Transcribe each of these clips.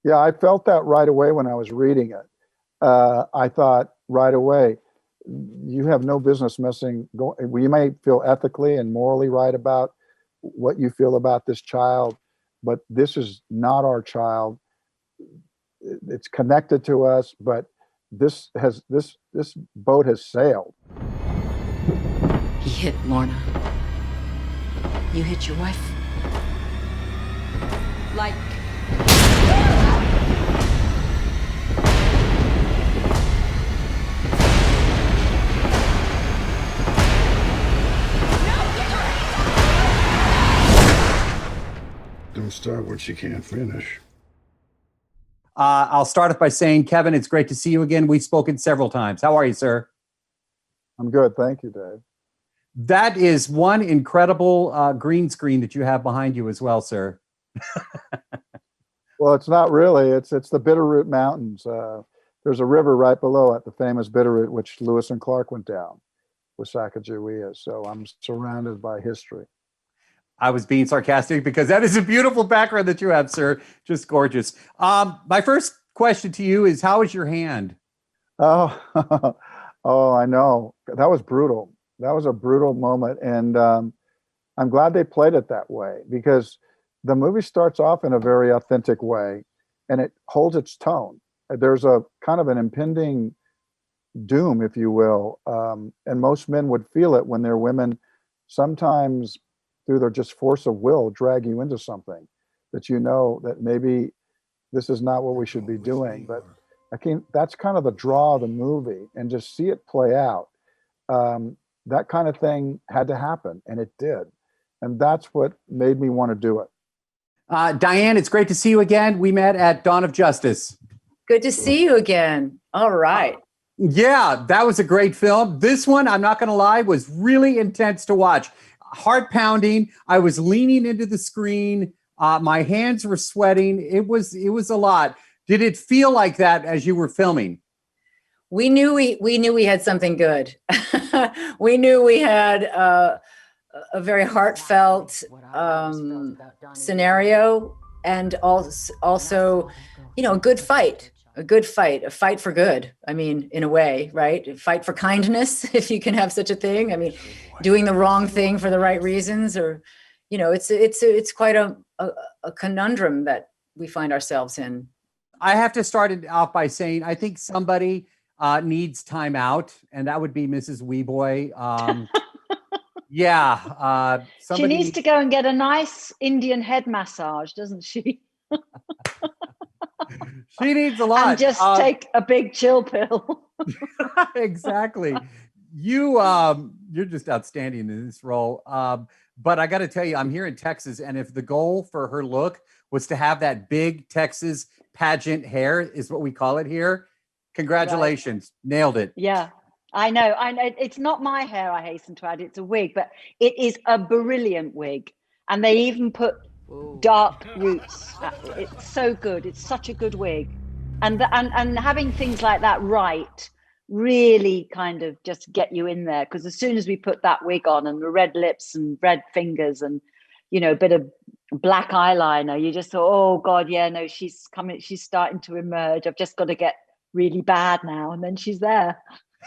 Yeah, I felt that right away when I was reading it. I thought right away, you have no business messing. You may feel ethically and morally right about what you feel about this child, but this is not our child. It's connected to us, but this boat has sailed. He hit Lorna. You hit your wife? Like... Don't start what you can't finish. I'll start off by saying, Kevin, it's great to see you again. We've spoken several times. How are you, sir? I'm good. Thank you, Dave. That is one incredible green screen that you have behind you as well, sir. Well, it's not really. It's the Bitterroot Mountains. There's a river right below it, the famous Bitterroot, which Lewis and Clark went down with Sacagawea. So I'm surrounded by history. I was being sarcastic because that is a beautiful background that you have, sir. Just gorgeous. My first question to you is, how is your hand? Oh, oh, I know. That was brutal. That was a brutal moment. And I'm glad they played it that way, because the movie starts off in a very authentic way and it holds its tone. There's a kind of an impending doom, if you will. And most men would feel it when their women sometimes, through their just force of will, drag you into something that you know that maybe this is not what we should be doing. But that's kind of the draw of the movie, and just see it play out. That kind of thing had to happen, and it did. And that's what made me want to do it. Diane, it's great to see you again. We met at Dawn of Justice. Good to see you again. All right. Yeah, that was a great film. This one, I'm not going to lie, was really intense to watch. Heart pounding. I was leaning into the screen. My hands were sweating. It was a lot. Did it feel like that as you were filming? We knew we had something good. We knew we had a very heartfelt scenario, and also, a good fight. A fight for good. I mean, in a way, right? A fight for kindness, if you can have such a thing. I mean, doing the wrong thing for the right reasons, or, it's quite a conundrum that we find ourselves in. I have to start it off by saying, I think somebody needs time out, and that would be Mrs. Weboy. Yeah. She needs to go and get a nice Indian head massage, doesn't she? She needs a lot. And just take a big chill pill. Exactly. You're just outstanding in this role. But I got to tell you, I'm here in Texas, and if the goal for her look was to have that big Texas pageant hair, is what we call it here, congratulations. Right. Nailed it. Yeah, I know. It's not my hair, I hasten to add. It's a wig, but it is a brilliant wig. And they even put dark roots. It's so good. It's such a good wig. And having things like that right really kind of just get you in there, because as soon as we put that wig on and the red lips and red fingers and a bit of black eyeliner, you just thought, oh God, yeah, no, she's coming, she's starting to emerge. I've just got to get really bad now. And then she's there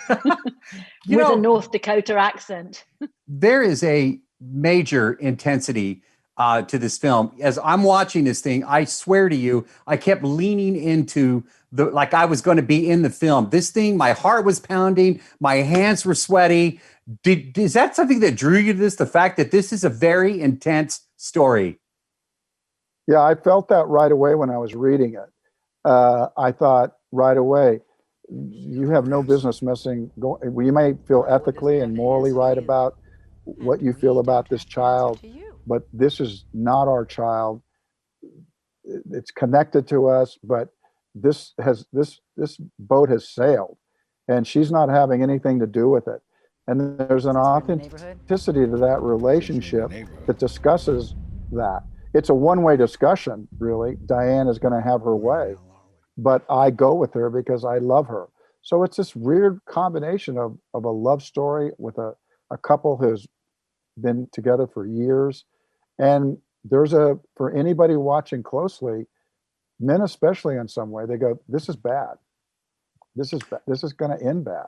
with a North Dakota accent. There is a major intensity to this film. As I'm watching this thing, I swear to you, I kept leaning into like I was going to be in the film. This thing, my heart was pounding, my hands were sweaty. Is that something that drew you to this? The fact that this is a very intense story? Yeah, I felt that right away when I was reading it. I thought right away, you have no business messing. You may feel ethically and morally right about what you feel about this child, but this is not our child. It's connected to us, but this boat has sailed, and she's not having anything to do with it. And there's an authenticity to that relationship that discusses that. It's a one-way discussion, really. Diane is going to have her way, but I go with her because I love her. So it's this weird combination of a love story with a couple who's been together for years. And for anybody watching closely, Men especially in some way, they go, this is bad. This is going to end bad.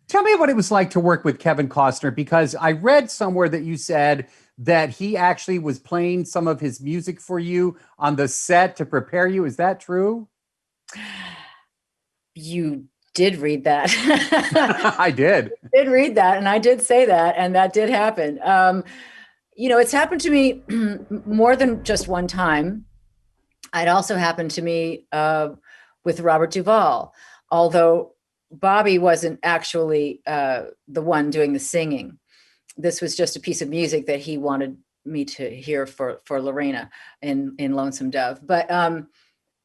Tell me what it was like to work with Kevin Costner, because I read somewhere that you said that he actually was playing some of his music for you on the set to prepare you. Is that true? You did read that. I did. Did read that, and I did say that, and that did happen. It's happened to me more than just one time. It also happened to me with Robert Duvall, although Bobby wasn't actually the one doing the singing. This was just a piece of music that he wanted me to hear for Lorena in Lonesome Dove. But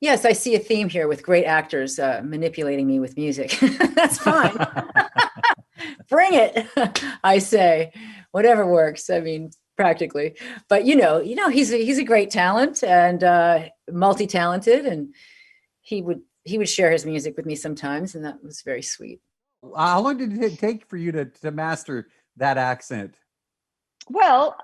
yes, I see a theme here with great actors manipulating me with music. That's fine. Bring it, I say. Whatever works. I mean, practically. But he's a great talent and multi-talented, and he would share his music with me sometimes, and that was very sweet. How long did it take for you to master that accent? Well,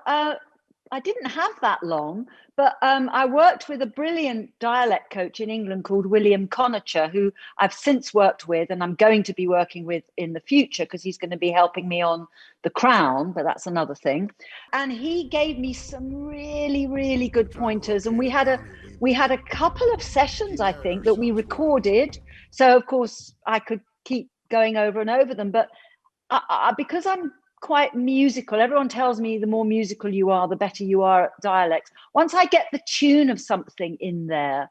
I didn't have that long, but I worked with a brilliant dialect coach in England called William Conacher, who I've since worked with, and I'm going to be working with in the future because he's going to be helping me on The Crown, but that's another thing. And he gave me some really, really good pointers, and we had a couple of sessions, I think, that we recorded. So of course I could keep going over and over them, but because I'm quite musical, everyone tells me the more musical you are, the better you are at dialects. Once I get the tune of something in there,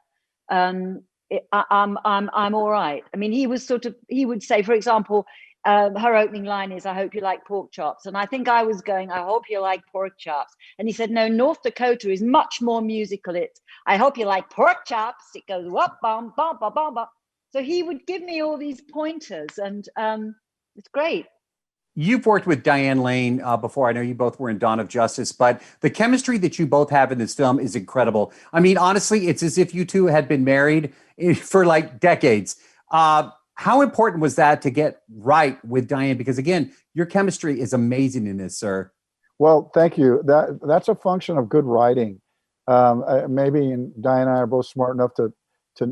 I'm all right. I mean, he would say, for example, her opening line is, "I hope you like pork chops," and I think I was going, "I hope you like pork chops," and he said, "No, North Dakota is much more musical. It's, I hope you like pork chops." It goes whoop bum bum bum bum bum. So he would give me all these pointers, and it's great. You've worked with Diane Lane before. I know you both were in Dawn of Justice, but the chemistry that you both have in this film is incredible. I mean, honestly, it's as if you two had been married for like decades. How important was that to get right with Diane? Because again, your chemistry is amazing in this, sir. Well, thank you. That's a function of good writing. Maybe Diane and I are both smart enough to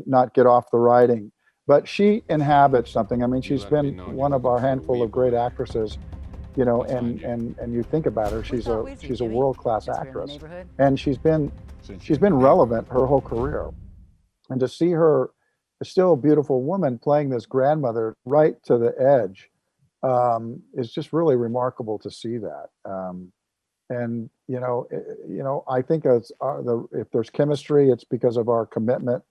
not get off the writing. But she inhabits something. I mean, she's been one of our handful of great actresses, and you think about her, she's a world-class actress, and she's been relevant her whole career. And to see her, still a beautiful woman, playing this grandmother right to the edge, is just really remarkable to see that. And I think if there's chemistry, it's because of our commitment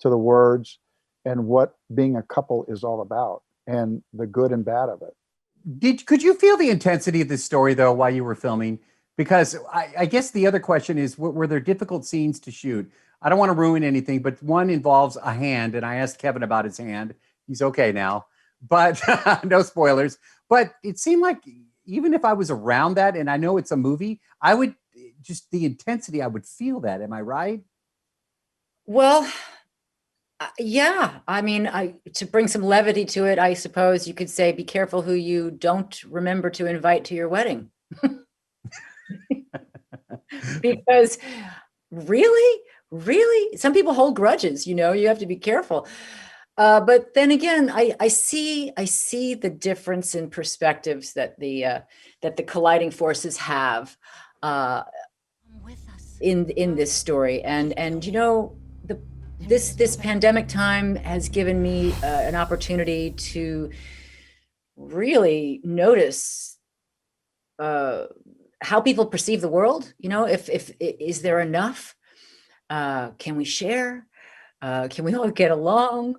to the words and what being a couple is all about, and the good and bad of it. Could you feel the intensity of this story though while you were filming? Because I guess the other question is, were there difficult scenes to shoot? I don't want to ruin anything, but one involves a hand, and I asked Kevin about his hand. He's okay now, but no spoilers. But it seemed like even if I was around that, and I know it's a movie, I would just the intensity, I would feel that. Am I right? Well, yeah, I mean, to bring some levity to it, I suppose you could say, be careful who you don't remember to invite to your wedding. Because really, some people hold grudges, you have to be careful. But then again, I see the difference in perspectives that the colliding forces have in this story. And this pandemic time has given me an opportunity to really notice how people perceive the world. If is there enough? Can we share? Can we all get along?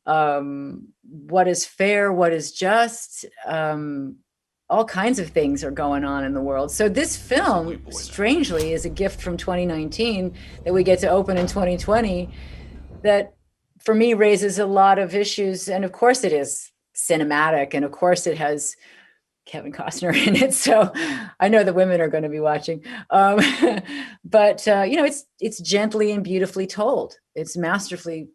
What is fair? What is just? All kinds of things are going on in the world. So this film, strangely, is a gift from 2019 that we get to open in 2020 that, for me, raises a lot of issues. And of course it is cinematic, and of course it has Kevin Costner in it. So I know the women are going to be watching. But it's gently and beautifully told. It's masterfully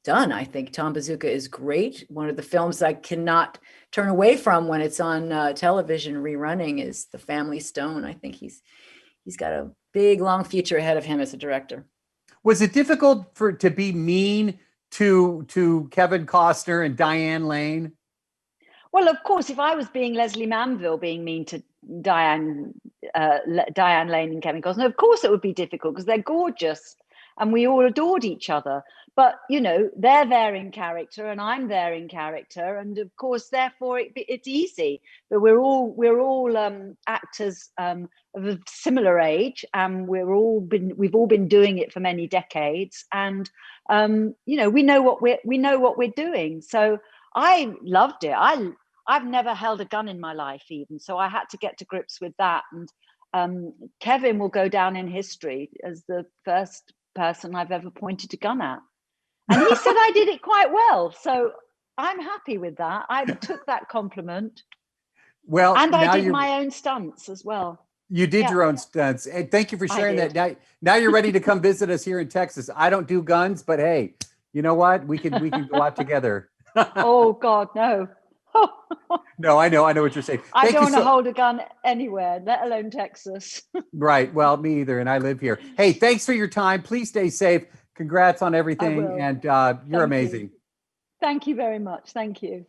done. I think Tom Bazooka is great. One of the films I cannot turn away from when it's on television rerunning is The Family Stone. I think he's got a big, long future ahead of him as a director. Was it difficult to be mean to Kevin Costner and Diane Lane? Well, of course, if I was being Leslie Manville being mean to Diane Lane and Kevin Costner, of course it would be difficult because they're gorgeous and we all adored each other. But, you know, they're there in character and I'm there in character. And of course, therefore, it's easy. But we're all actors of a similar age, and we've all been doing it for many decades. And, you know, we know what we're doing. So I loved it. I've never held a gun in my life even. So I had to get to grips with that. And Kevin will go down in history as the first person I've ever pointed a gun at. And he said I did it quite well. So I'm happy with that. I took that compliment. Well, and I did my own stunts as well. You did your own stunts. And thank you for sharing that. Now you're ready to come visit us here in Texas. I don't do guns, but hey, you know what? We can go out together. Oh God, no. No, I know what you're saying. I don't want to hold a gun anywhere, let alone Texas. Right. Well, me either. And I live here. Hey, thanks for your time. Please stay safe. Congrats on everything. And you're amazing. Thank you very much. Thank you.